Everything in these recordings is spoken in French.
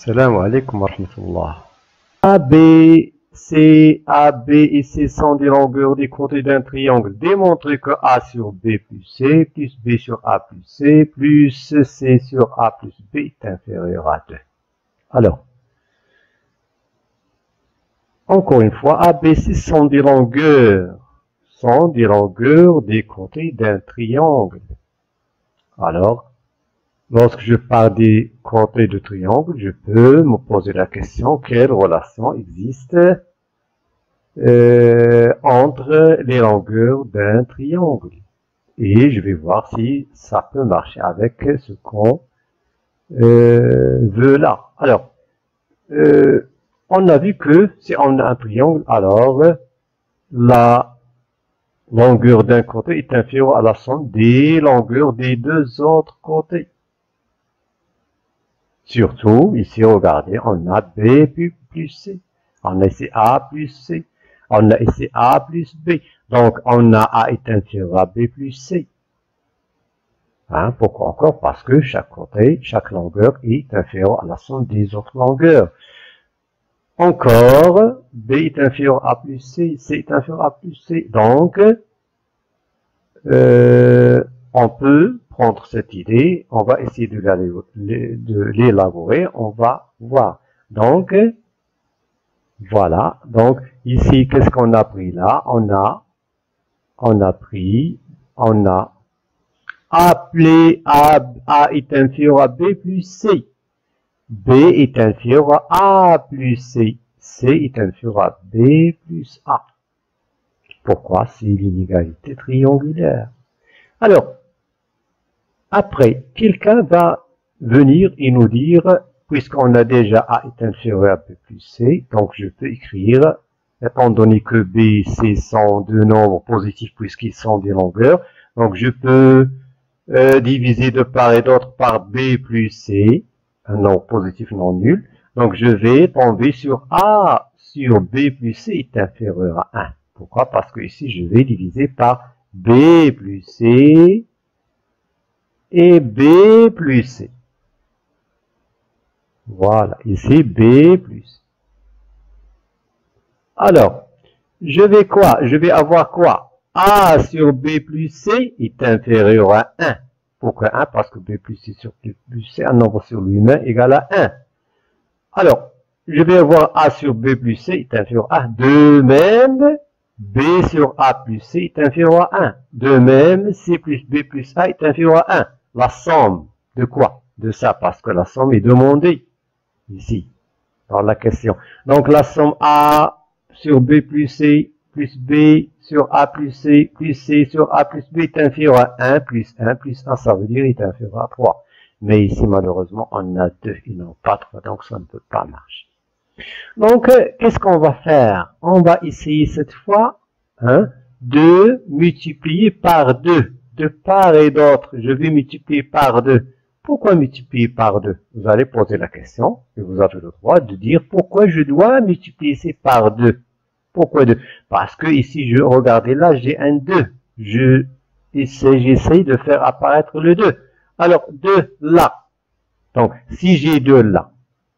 Salam alaikum wa rahmatullah. A, B, C, A, B et C sont des longueurs des côtés d'un triangle. Démontrez que A sur B plus C, plus B sur A plus C, plus C sur A plus B est inférieur à 2. Alors, encore une fois, A, B, C sont des longueurs des côtés d'un triangle. Alors, lorsque je parle des côtés de triangle, je peux me poser la question, quelle relation existe entre les longueurs d'un triangle? Et je vais voir si ça peut marcher avec ce qu'on veut là. Alors, on a vu que si on a un triangle, alors la longueur d'un côté est inférieure à la somme des longueurs des deux autres côtés. Surtout, ici, regardez, on a B plus C. On a ici A plus C. On a ici A plus B. Donc, on a A est inférieur à B plus C. Hein, pourquoi encore? Parce que chaque côté, chaque longueur est inférieure à la somme des autres longueurs. Encore, B est inférieur à A plus C. C est inférieur à A plus C. Donc, on peut prendre cette idée, on va essayer de l'élaborer, on va voir. Donc, voilà. Donc, ici, qu'est-ce qu'on a pris là? On a appelé A est inférieur à B plus C. B est inférieur à A plus C. C est inférieur à B plus A. Pourquoi? C'est l'inégalité triangulaire. Alors, après, quelqu'un va venir et nous dire, puisqu'on a déjà A est inférieur à B plus C, donc je peux écrire, étant donné que B et C sont deux nombres positifs puisqu'ils sont des longueurs, donc je peux diviser de part et d'autre par B plus C, un nombre positif non nul, donc je vais tomber sur A sur B plus C est inférieur à 1. Pourquoi? Parce que ici je vais diviser par B plus C et B plus C. Voilà, ici B plus. Alors, je vais quoi? Je vais avoir quoi? A sur B plus C est inférieur à 1. Pourquoi 1? Parce que B plus C sur B plus C, un nombre sur lui-même égale à 1. Alors, je vais avoir A sur B plus C est inférieur à 1. De même, B sur A plus C est inférieur à 1. De même, C plus B plus A est inférieur à 1. La somme de quoi? De ça, parce que la somme est demandée ici, dans la question. Donc, la somme A sur B plus B sur A plus C sur A plus B est inférieur à 1 plus 1, ça veut dire est inférieur à 3. Mais ici, malheureusement, on a 2 et non pas 3, donc ça ne peut pas marcher. Donc, qu'est-ce qu'on va faire? On va essayer cette fois de multiplier par 2. De part et d'autre, je vais multiplier par 2. Pourquoi multiplier par 2? Vous allez poser la question et vous avez le droit de dire pourquoi je dois multiplier par 2. Pourquoi 2? Parce que ici, regardez là, j'ai un 2. J'essaye de faire apparaître le 2. Alors, 2 là. Donc, si j'ai 2 là,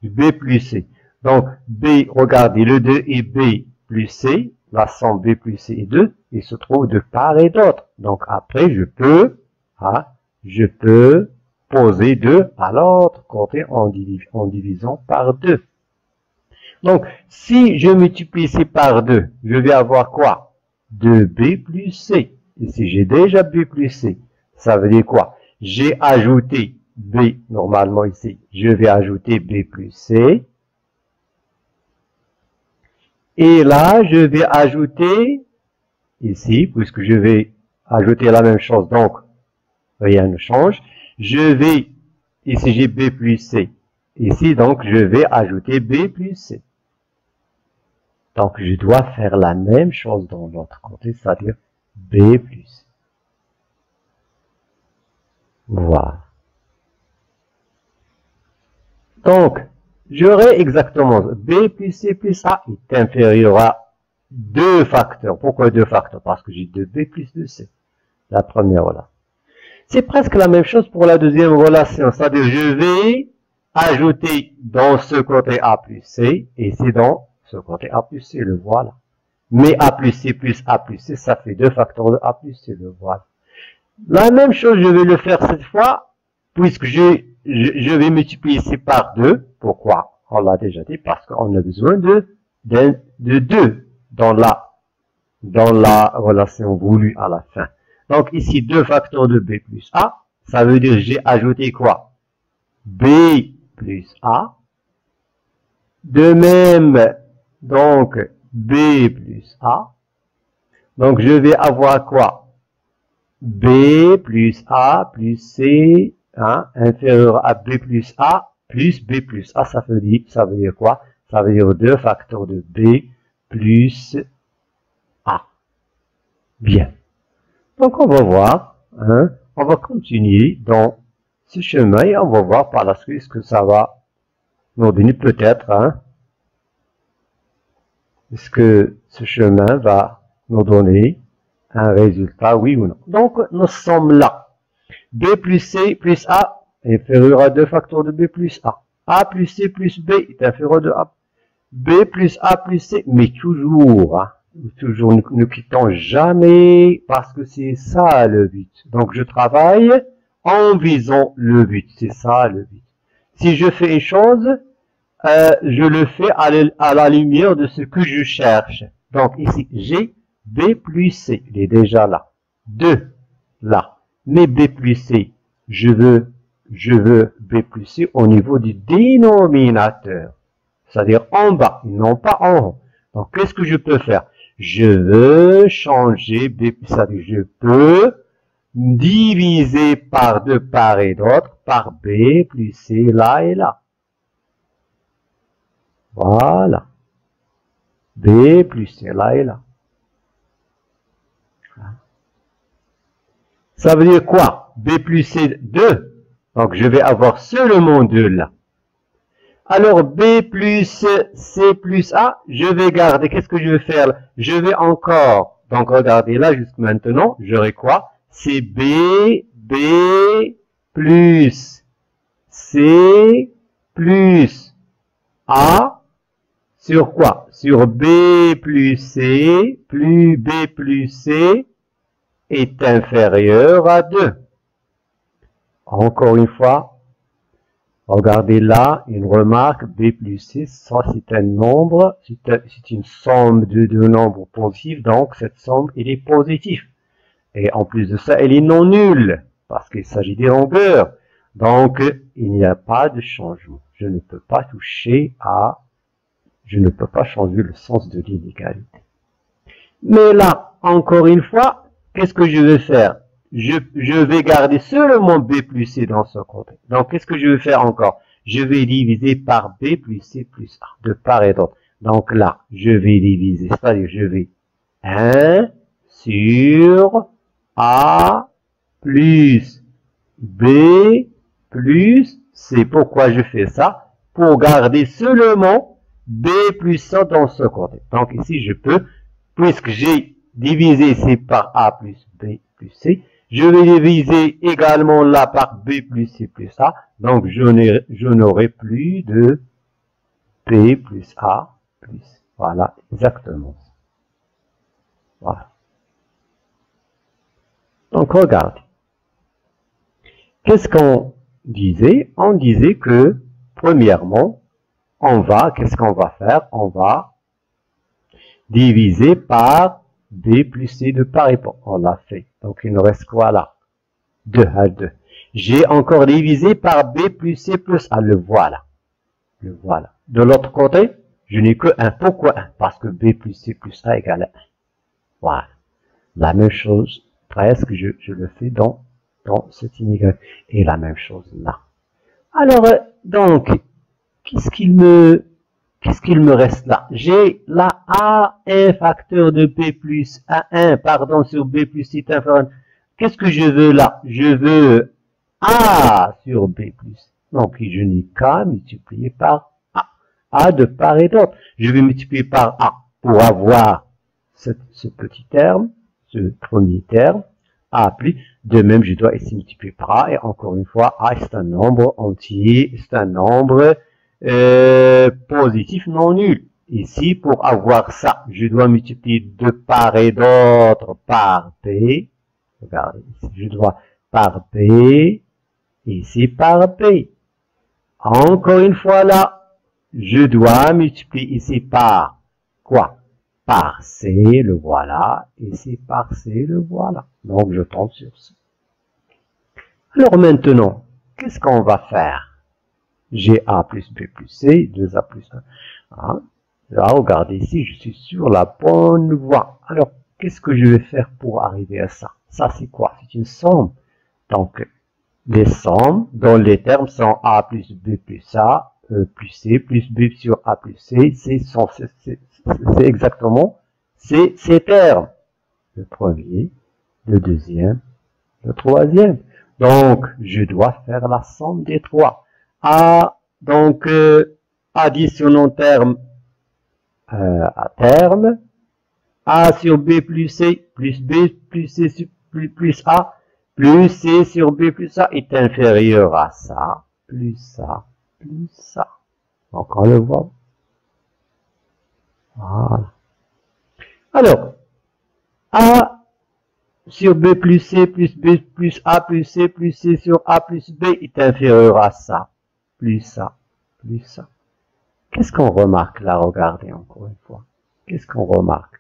B plus C. Donc, B, regardez, le 2 est B plus C. La somme B plus C est 2. Il se trouve de part et d'autre. Donc, après, je peux poser 2 à l'autre côté en divisant par 2. Donc, si je multiplie ici par 2, je vais avoir quoi? 2B plus C. Ici, j'ai déjà B plus C. Ça veut dire quoi? J'ai ajouté B, normalement ici, je vais ajouter B plus C. Et là, je vais ajouter, ici, puisque je vais ajouter la même chose, donc rien ne change. Je vais, ici j'ai B plus C. Ici, donc, je vais ajouter B plus C. Donc, je dois faire la même chose dans l'autre côté, c'est-à-dire B plus C. Voilà. Donc, j'aurai exactement B plus C plus A est inférieur à 2 facteurs. Pourquoi 2 facteurs? Parce que j'ai 2B plus 2C. La première relation. C'est presque la même chose pour la deuxième relation. C'est-à-dire, je vais ajouté dans ce côté A plus C, et c'est dans ce côté A plus C, le voilà. Mais A plus C, ça fait 2 facteurs de A plus C, le voilà. La même chose, je vais le faire cette fois, puisque je vais multiplier C par 2. Pourquoi? On l'a déjà dit, parce qu'on a besoin de 2 dans la relation voulue à la fin. Donc ici, 2 facteurs de B plus A, ça veut dire que j'ai ajouté quoi? B plus A. De même, donc, B plus A. Donc, je vais avoir quoi? B plus A plus C, hein, inférieur à B plus A plus B plus A. Ça veut dire quoi? Ça veut dire 2 facteurs de B plus A. Bien. Donc, on va voir, hein, on va continuer dans ce chemin et on va voir par la suite ce que ça va nous donner peut-être, hein. Est-ce que ce chemin va nous donner un résultat, oui ou non? Donc, nous sommes là. B plus C plus A est inférieur à 2 facteurs de B plus A. A plus C plus B est inférieur de A. B plus A plus C, mais toujours, hein, toujours ne quittons jamais, parce que c'est ça le but. Donc, je travaille en visant le but. C'est ça le but. Si je fais une chose, je le fais à la lumière de ce que je cherche. Donc ici, j'ai B plus C. Il est déjà là. 2, là. Mais B plus C, je veux B plus C au niveau du dénominateur. C'est-à-dire en bas, non pas en haut. Donc qu'est-ce que je peux faire? Je veux changer B plus C. C'est-à-dire je peux diviser par de part et d'autre par B plus C là et là. Voilà. B plus C là et là. Ça veut dire quoi? B plus C 2. Donc je vais avoir seulement 2 là. Alors B plus C plus A, je vais garder. Qu'est-ce que je vais faire là? Je vais encore. Donc regardez là jusqu'à maintenant, j'aurai quoi? C'est B plus C plus A. Sur quoi? Sur B plus C, plus B plus C est inférieur à 2. Encore une fois, regardez là, une remarque, B plus C, ça c'est un nombre, c'est une somme de deux nombres positifs, donc cette somme, elle est positive. Et en plus de ça, elle est non nulle, parce qu'il s'agit des longueurs. Donc, il n'y a pas de changement. Je ne peux pas toucher à... Je ne peux pas changer le sens de l'inégalité. Mais là, encore une fois, qu'est-ce que je vais faire? Je vais garder seulement B plus C dans ce côté. Donc, qu'est-ce que je vais faire encore? Je vais diviser par B plus C plus A, de part et d'autre. Donc là, je vais diviser, c'est-à-dire je vais 1 sur A plus B plus C. Pourquoi je fais ça? Pour garder seulement B plus C dans ce côté. Donc ici, je peux, puisque j'ai divisé C par A plus B plus C, je vais diviser également là par B plus C plus A. Donc je n'aurai plus de B plus A plus. Voilà, exactement. Voilà. Donc regardez. Qu'est-ce qu'on disait? On disait que, premièrement, qu'est-ce qu'on va faire? On va diviser par B plus C de part et part. On l'a fait. Donc, il nous reste quoi là? 2 à 2. J'ai encore divisé par B plus C plus A. Le voilà. Le voilà. De l'autre côté, je n'ai que 1. Pourquoi 1? Parce que B plus C plus A égale 1. Voilà. La même chose, presque, je le fais dans cette inégalité. Et la même chose là. Alors, donc, qu'est-ce qu'il me reste là? J'ai là A, un facteur de B plus A1, pardon, sur B plus C inférieur. Qu'est-ce que je veux là? Je veux A sur B plus. Donc, je n'ai qu'à multiplier par A. A de part et d'autre. Je vais multiplier par A pour avoir ce petit terme, ce premier terme. A plus. De même, je dois ici multiplier par A. Et encore une fois, A c'est un nombre entier, c'est un nombre positif non nul. Ici, pour avoir ça, je dois multiplier de part et d'autre par B. Regardez, ici, je dois par B, ici par B. Encore une fois là, je dois multiplier ici par quoi? Par C, le voilà, ici par C, le voilà. Donc je tombe sur C. Alors maintenant, qu'est-ce qu'on va faire? J'ai A plus B plus C, 2A plus 1. Ah, là, regardez ici, je suis sur la bonne voie. Alors, qu'est-ce que je vais faire pour arriver à ça? Ça, c'est quoi? C'est une somme. Donc, les sommes dont les termes sont A plus B plus A, plus C, plus B sur A plus C, c'est exactement ces termes. Le premier, le deuxième, le troisième. Donc, je dois faire la somme des trois. A, donc, additionnons terme à terme. A sur B plus C, plus B plus C plus A, plus C sur B plus A est inférieur à ça, plus ça, plus ça. Donc, on le voit. Voilà. Alors, A sur B plus C plus B plus A plus C sur A plus B est inférieur à ça, plus ça, plus ça. Qu'est-ce qu'on remarque là? Regardez encore une fois. Qu'est-ce qu'on remarque?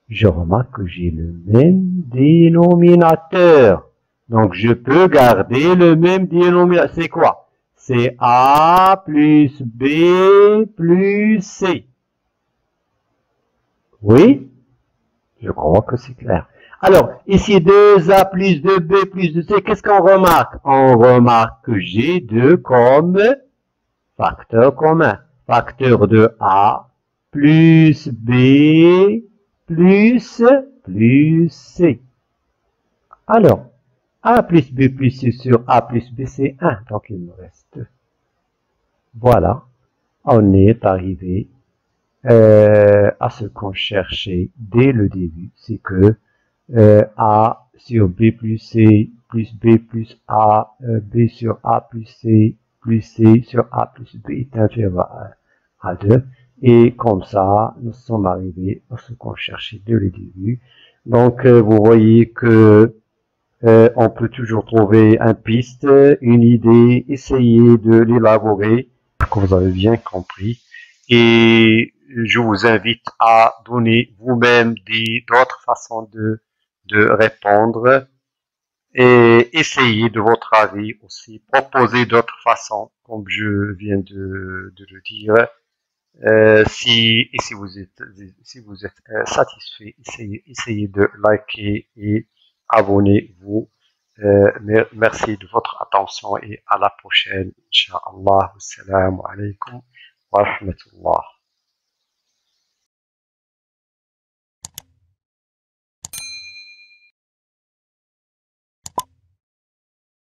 Je remarque que j'ai le même dénominateur. Donc, je peux garder le même dénominateur. C'est quoi? C'est A plus B plus C. Oui? Je crois que c'est clair. Alors, ici, 2A plus 2B plus 2C, qu'est-ce qu'on remarque? On remarque que j'ai 2 comme facteur commun. Facteur de A plus B plus C. Alors, A plus B plus C sur A plus B, c'est 1. Donc, il me reste 2. Voilà. On est arrivé à ce qu'on cherchait dès le début. C'est que A sur B plus C plus B plus A, B sur A plus C sur A plus B est inférieur à 2. Et comme ça, nous sommes arrivés à ce qu'on cherchait dès le début. Donc, vous voyez que on peut toujours trouver une piste, une idée, essayer de l'élaborer, que vous avez bien compris. Et je vous invite à donner vous-même d'autres façons de répondre et essayer de votre avis aussi, proposer d'autres façons, comme je viens de le dire. Si vous êtes satisfait, essayez de liker et abonnez-vous. Merci de votre attention et à la prochaine. Inch'Allah. Assalamu alaikum wa rahmatullah.